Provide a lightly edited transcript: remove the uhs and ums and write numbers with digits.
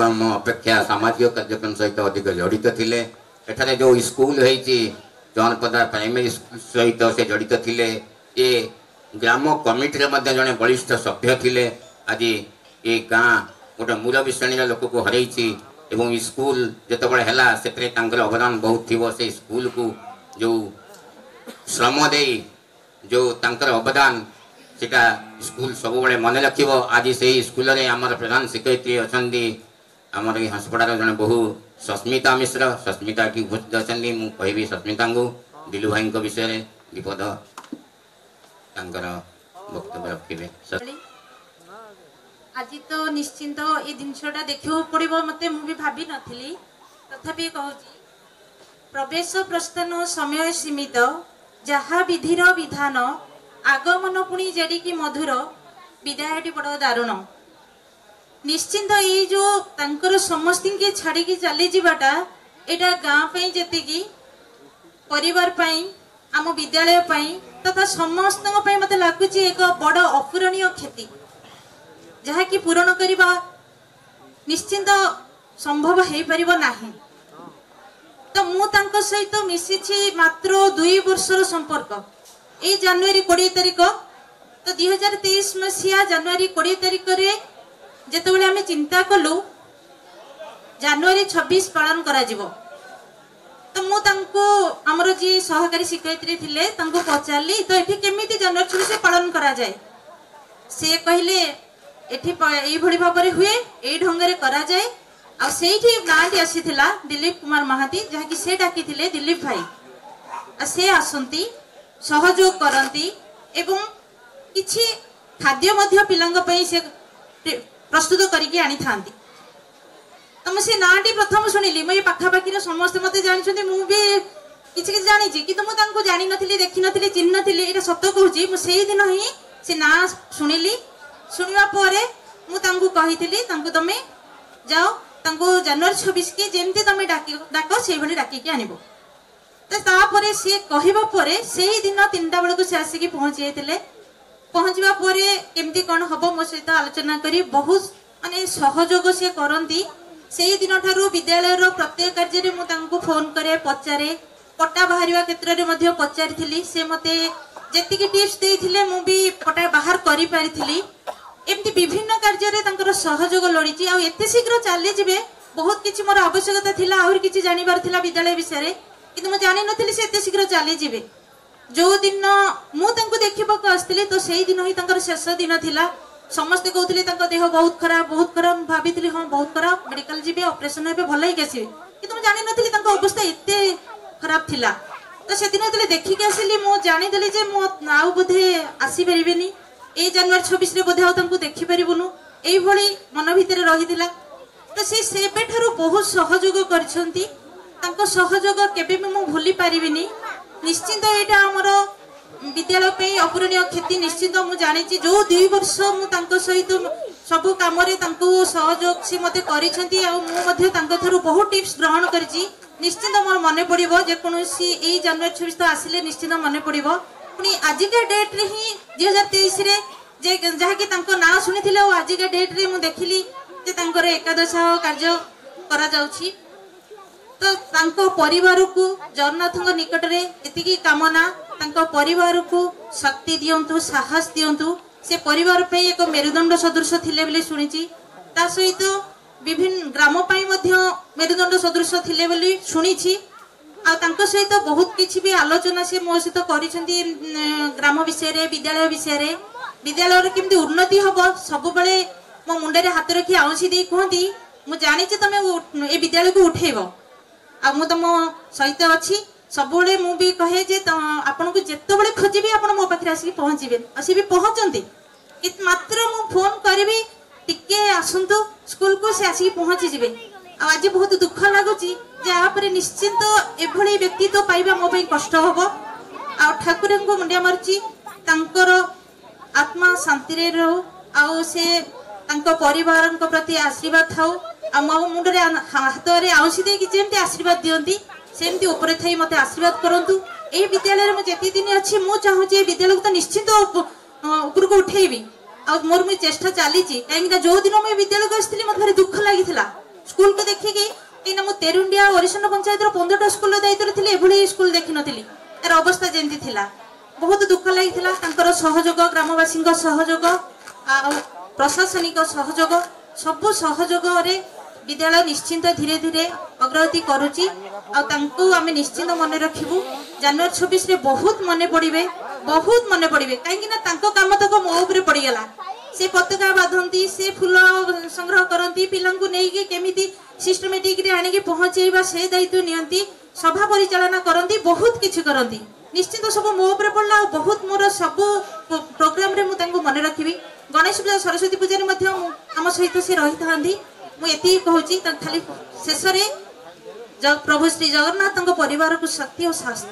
अपेक्षा सामाजिक कार्यक्रम सहित अधिक जड़ित थिले। एठारे जो स्कूल होईची जनपदा प्राइमरी स्कूल सहित से जड़ित थिले। ये ग्राम कमिटी रे जड़े बलिष्ठ सभ्य थिले। आज ये गाँ गोटे मूलवी श्रेणी लोक को हरई एवं स्कूल जितेबाला है से अवदान बहुत थी। से स्कूल को जो श्रम दे जो तांकर अवदान सेटा स्कूल सब बड़े मन रख। आज से स्कूल रे आमर प्रधान शिक्षयित्री अच्छा आमर हंसपड़ार जड़े बहु सस्मिता मिश्र सस्मिता की उपस्थित अच्छा मुझे कहि सस्मिता को दिलू भाई विषय विपद वक्तव्य रखे। आज तो निश्चिंत ये जिनसा देखा पड़ो मत मुझे भावी नी तथापि कहूँ प्रवेश प्रस्थान समय सीमित जहा विधिर विधान आगमन पुणी जेडिकी मधुर विदायटी बड़ दारुण। निश्चिंत ये जो तांकर समस्त के छाड़ी चली जावाटा यहाँ गाँव जी परिवार आम विद्यालय तथा समस्त मत लगुच एक बड़ अपूरणीय क्षति जहा कि पूरण करने निश्चिंत संभव हो पार ना। तो मुझे सहित मिसी मात्र 2 वर्षर संपर्क। ये जनवरी 20 तारिख तो 2023 मसीहा जनवरी 20 तारिख जिते आम चिंता कलु जनवरी 26 पालन करा जिवो। तो मुझे जी सहकारी शिक्षयित्री थिले पचारि तो ये केमी जनवरी 26 पालन करा जाए। से कहले एठी भली भाव हुए यही ढंग करा जाए। आ सेठी गाँटी आसीथिला दिलीप कुमार महाती जहाँकि से डाकी दिलीप भाई से आसती सहयोग करती एवं किछि खाद्य मध्य पिलांग पई से प्रस्तुत करके आनी थांती। तो मुझे नाटी प्रथम शुणिली मुझे पाखापाखि समस्त मत जानते मुझे किसी जानी कि मुझे जानी नी देखी नी चिन्ह नी ये सत कहूँ मुझे दिन ही से ना शुणिली। शुणा मुझे कही तुम जाओ जनवरी 26 की जमती तुम डाक से डाकिकी आनब। तो सी कहवा से ही दिन 3टा बेलू से आसिक पहुँची जाते। पहुँचवा केमती कौन हम मो सहित आलोचना करी बहुत माने सहयोग से करती। से ही दिन ठारू विद्यालय प्रत्येक कार्य मुझे फोन करे पचारे पट्टा बाहर क्षेत्र में पचारि से मते जी टिप्स देते मुझे पट्टा बाहर कर पारी। एमती विभिन्न कार्य सहयोग लोड़ी आते शीघ्र चली जाए बहुत किसी मोर आवश्यकता थी आहरी किसी जानवर था विद्यालय विषय कि मुझे जानी नी से एत शीघ्र चली जाए। जो दिन मुझे देखा आसती तो से दिन ही शेष दिन थिला। समस्ते कहते देह बहुत खराब भाभी हाँ बहुत खराब मेडिकल जी ऑपरेशन हे भल ही आसवे कि मुझे जानी नी अवस्था एत खराब थिला। तो से दिन देखिक आसिली मुझे जानीदेली आउ बोधे आसीपारे ये जनवरी 26 बोधे आउ देखिपारूनु यही मन भितर रही। तो से बहुत सहयोग कर सहयोग केबे भी भूली पारिबिनी। निश्चिंत यहाँ आमर विद्यालय अपूरणीय क्षति निश्चिंत मुझे जानी जो 2 वर्ष मुझे सहित सबू कम सहयोग सी मत कर बहुत टिप्स ग्रहण कर निश्चिंत मोर मन पड़ो जेकोसी यही जनवरी 26 तो आसिले निश्चिंत मन पड़ो। पुणी आजिका डेट रे ही 2023 रे जहाँकि ना शुणी आजिका डेट रे मुझे देखिली एकादश कार्य करा जाउछि। तो परिवार को जगन्नाथ निकट में एति कामना परिवार को शक्ति दिंतु साहस दिंतु से परिवार पे एक मेरुदंड सदृश थिले बोली शुणी। ता सहित विभिन्न ग्राम मेरुदंड सदृश थिले बोली शुणी। सहित बहुत किसी भी आलोचना से मो सहित करिसेंती ग्राम विषय विद्यालय विषय विद्यालय केमती उन्नति हम सब बेले मो मुंडे हाथ रखी आउसी दे कहती मुझे जानी तुम ए विद्यालय को उठेब आ तुम सहित अच्छी सब भी कहे जे आपन को जिते बड़े खोजी आप मो पाखे आसिक पहुँचे सी भी पहुँचती मात्र मु फोन करी टिके आसतु स्कूल को से आसिक पहुँची जे। आज बहुत दुख लगुच निश्चिंत एभली व्यक्ति तो पाइबा मो कष्ट हम आ ठाकुर को मुंडिया मार्ची आत्मा शांति रो आ से परिवार प्रति आशीर्वाद थाउ आ मो मुंडे हाथ में आउसी दे जमी आशीर्वाद दियंती सेमती ऊपर थी मत आशीर्वाद करंतु। ए विद्यालय में जेती दिन अच्छी मु चाहूँ विद्यालय को तो निश्चिंत ऊपर को उठेबी आ मोर मुझे चेष्टा चली कहीं जो दिन मुझे विद्यालय को आसती मत भारी दुख लगी स्कूल को देखिकी कहीं मु तेरुंडिया ओरिसन पंचायत 15टा स्कूल दायित्व थी एभली स्कूल देखी नी यार अवस्था जमी थिला बहुत दुख लगी सहयोग ग्रामवासी सहयोग प्रशासनिक सहयोग सबु सहयोग विद्यालय निश्चिंत धीरे धीरे अग्रगति करुच्ची आम निश्चिंत मन रखू जनवरी 26 रे बहुत मन पड़े कहीं काम तक मो उपर पड़गला से पताका बांधती से फूल संग्रह करती पिला केमी सिस्टमेटिक आनिकी पहुँचेवा से दायित्व नियंती सभा परिचालना करती बहुत किछि करती निश्चित सब मो उपर पड़ला बहुत मोर सब प्रोग्राम रे मुझे मन रखी गणेश पूजा सरस्वती पूजा आम सहित से रही था मुझे कहूँ खाली शेष प्रभु श्री जगन्नाथ परिवार को शक्ति और साहस